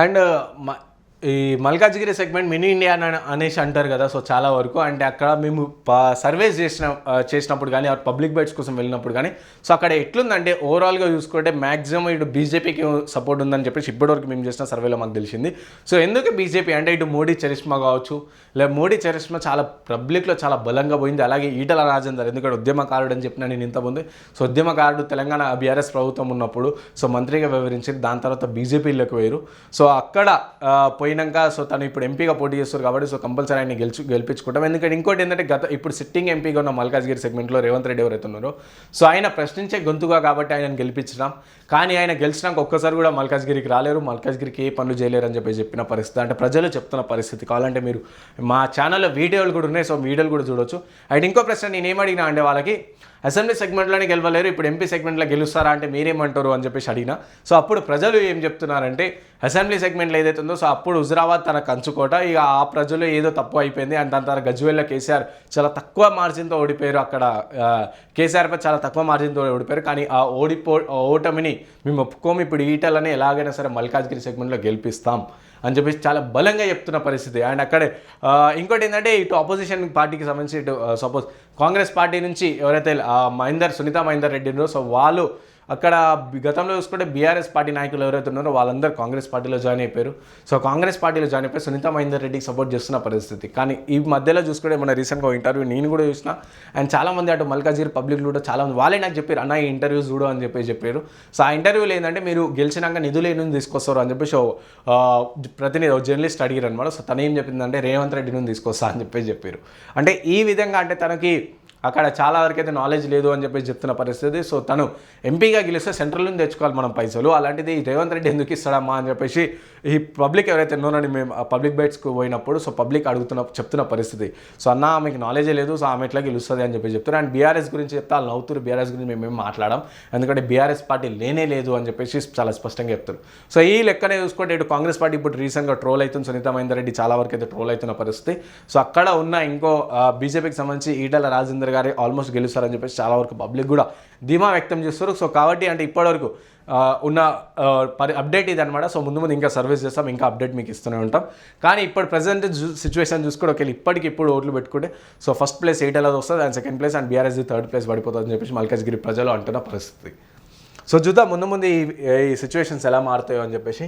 And ఈ Malkajgiri segment mini India అనేసి అంటారు కదా. సో చాలా వరకు అంటే అక్కడ మేము సర్వేస్ చేసినప్పుడు కానీ పబ్లిక్ బైట్స్ కోసం వెళ్ళినప్పుడు కానీ సో అక్కడ ఎట్లుందంటే ఓవరాల్గా చూసుకుంటే మ్యాక్సిమం ఇటు బీజేపీకి సపోర్ట్ ఉందని చెప్పేసి ఇప్పటివరకు మేము చేసిన సర్వేలో మాకు తెలిసింది. సో ఎందుకు బీజేపీ అంటే ఇటు మోడీ చరిష్మా కావచ్చు, లేదా మోడీ చరిష్మా చాలా పబ్లిక్లో చాలా బలంగా పోయింది. అలాగే ఈటల రాజేందర్ ఎందుకంటే ఉద్యమకారుడు అని చెప్పిన నేను ఇంతకుముందు. సో ఉద్యమకారుడు తెలంగాణ బీఆర్ఎస్ ప్రభుత్వం ఉన్నప్పుడు సో మంత్రిగా వివరించింది, దాని తర్వాత బీజేపీలోకి పోయారు. సో అక్కడ పోయినాక సో తను ఇప్పుడు ఎంపీగా పోటీ చేస్తారు కాబట్టి సో కంపల్సరీ ఆయన గెలిపించుకుంటాం. ఎందుకంటే ఇంకోటి ఏంటంటే ఇప్పుడు సిట్టింగ్ ఎంపీగా ఉన్న మల్కాజ్గిరి సెగ్మెంట్లో రేవంత్ రెడ్డి ఎవరైతే ఉన్నారో సో ఆయన ప్రశ్నించే గొంతుగా కాబట్టి ఆయనను గెలిపించడం. కానీ ఆయన గెలిచినాక ఒక్కసారి కూడా మల్కాజ్గిరికి రాలేరు, మల్కాజ్గిరికి ఏ పనులు చేయలేరు అని చెప్పిన పరిస్థితి, అంటే ప్రజలు చెప్తున్న పరిస్థితి. కావాలంటే మీరు మా ఛానల్లో వీడియోలు కూడా ఉన్నాయి, సో వీడియోలు కూడా చూడొచ్చు. అండ్ ఇంకో ప్రశ్న నేనేమడిగినా అంటే వాళ్ళకి అసెంబ్లీ సెగ్మెంట్లోనే గెలవలేరు, ఇప్పుడు ఎంపీ సెగ్మెంట్లో గెలుస్తారా అంటే మీరేమంటారు అని చెప్పేసి అడిగినా. సో అప్పుడు ప్రజలు ఏం చెప్తున్నారంటే అసెంబ్లీ సెగ్మెంట్లో ఏదైతే ఉందో సో అప్పుడు హుజురాబాద్ తన కంచుకోట, ఇక ఆ ప్రజలు ఏదో తప్పు అయిపోయింది అండ్ దాని తర్వాత గజ్వేల్లో కేసీఆర్ చాలా తక్కువ మార్జిన్తో ఓడిపోయారు. అక్కడ కేసీఆర్పై చాలా తక్కువ మార్జిన్తో ఓడిపోయారు. కానీ ఆ ఓటమిని మేము ఒప్పుకోము, ఇప్పుడు ఈటలని ఎలాగైనా సరే మల్కాజ్గిరి సెగ్మెంట్లో గెలిపిస్తాం అని చెప్పేసి చాలా బలంగా చెప్తున్న పరిస్థితి. అండ్ అక్కడే ఇంకోటి ఏంటంటే ఇటు ఆపోజిషన్ పార్టీకి సంబంధించి ఇటు సపోజ్ కాంగ్రెస్ పార్టీ నుంచి ఎవరైతే సునీతా మహేందర్ రెడ్డి ఉన్నారో సో వాళ్ళు అక్కడ గతంలో చూసుకుంటే బీఆర్ఎస్ పార్టీ నాయకులు ఎవరైతే ఉన్నారో వాళ్ళందరూ కాంగ్రెస్ పార్టీలో జాయిన్ అయిపోయారు. సో కాంగ్రెస్ పార్టీలో జాయిన్ అయిపోయి సునీతా మహేందర్ రెడ్డికి సపోర్ట్ చేస్తున్న పరిస్థితి. కానీ ఈ మధ్యలో చూసుకుంటే మన రీసెంట్గా ఇంటర్వ్యూ నేను కూడా చూసిన, అండ్ చాలామంది అటు మల్కాజ్గిరి పబ్లిక్ కూడా చాలామంది వాళ్ళే నాకు చెప్పారు అన్న ఈ ఇంటర్వ్యూస్ చూడు అని చెప్పారు. సో ఆ ఇంటర్వ్యూలో ఏంటంటే మీరు గెలిచినాక నిధులు ఏ నుంచి తీసుకొస్తారు అని చెప్పేసి ప్రతినిధి జర్నలిస్ట్ అడిగారు అనమాట. సో తను ఏం చెప్పిందంటే రేవంత్ రెడ్డి నుంచి తీసుకొస్తా అని చెప్పారు. అంటే ఈ విధంగా అంటే తనకి అక్కడ చాలా వరకు అయితే నాలెడ్జ్ లేదు అని చెప్పేసి చెప్తున్న పరిస్థితి. సో తను ఎంపీగా గెలిస్తే సెంట్రల్ నుంచి తెచ్చుకోవాలి మనం పైసలు, అలాంటిది రేవంత్ రెడ్డి ఎందుకు ఇస్తాడమ్మా అని చెప్పేసి ఈ పబ్లిక్ ఎవరైతే ఉన్నారని మేము పబ్లిక్ బైట్స్కి పోయినప్పుడు సో పబ్లిక్ చెప్తున్న పరిస్థితి. సో అన్న ఆమెకి నాలెడ్జే లేదు, సో ఆమె ఎట్లా గెలుస్తుంది అని చెప్పి చెప్తున్నారు. అండ్ బీఆర్ఎస్ గురించి చెప్తే వాళ్ళు నవ్వుతారు, బీఆర్ఎస్ గురించి మేము మాట్లాడాం ఎందుకంటే బీఆర్ఎస్ పార్టీ లేనే లేదు అని చెప్పేసి చాలా స్పష్టంగా చెప్తారు. సో ఈ లెక్కనే చూసుకుంటే ఇటు కాంగ్రెస్ పార్టీ ఇప్పుడు రీసెంట్గా ట్రోల్ అవుతుంది, సునీతా మహేందర్ రెడ్డి చాలా వరకు అయితే ట్రోల్ అవుతున్న పరిస్థితి. సో అక్కడ ఉన్న ఇంకో బీజేపీకి సంబంధించి ఈటల రాజేందర్ గారి ఆల్మోస్ట్ గెలుస్తారని చెప్పేసి చాలా వరకు పబ్లిక్ కూడా ధీమా వ్యక్తం చేస్తారు. సో కాబట్టి అంటే ఇప్పటివరకు ఉన్న అప్డేట్ ఇది అనమాట. సో ముందు ఇంకా సర్వీస్ చేస్తాం, ఇంకా అప్డేట్ మీకు ఇస్తూనే ఉంటాం. కానీ ఇప్పుడు ప్రజెంట్ సిచ్యువేషన్ చూసుకుంటే ఒకవేళ ఇప్పుడు ఓట్లు పెట్టుకుంటే సో ఫస్ట్ ప్లేస్ ఈటల వస్తుంది and second place and BRS third place పడిపోతుంది అని చెప్పేసి మల్కాజ్గిరి ప్రజలు అంటున్న పరిస్థితి. సో చూద్దాం ముందు ఈ సిచ్యువేషన్స్ ఎలా మారుతాయో అని చెప్పేసి.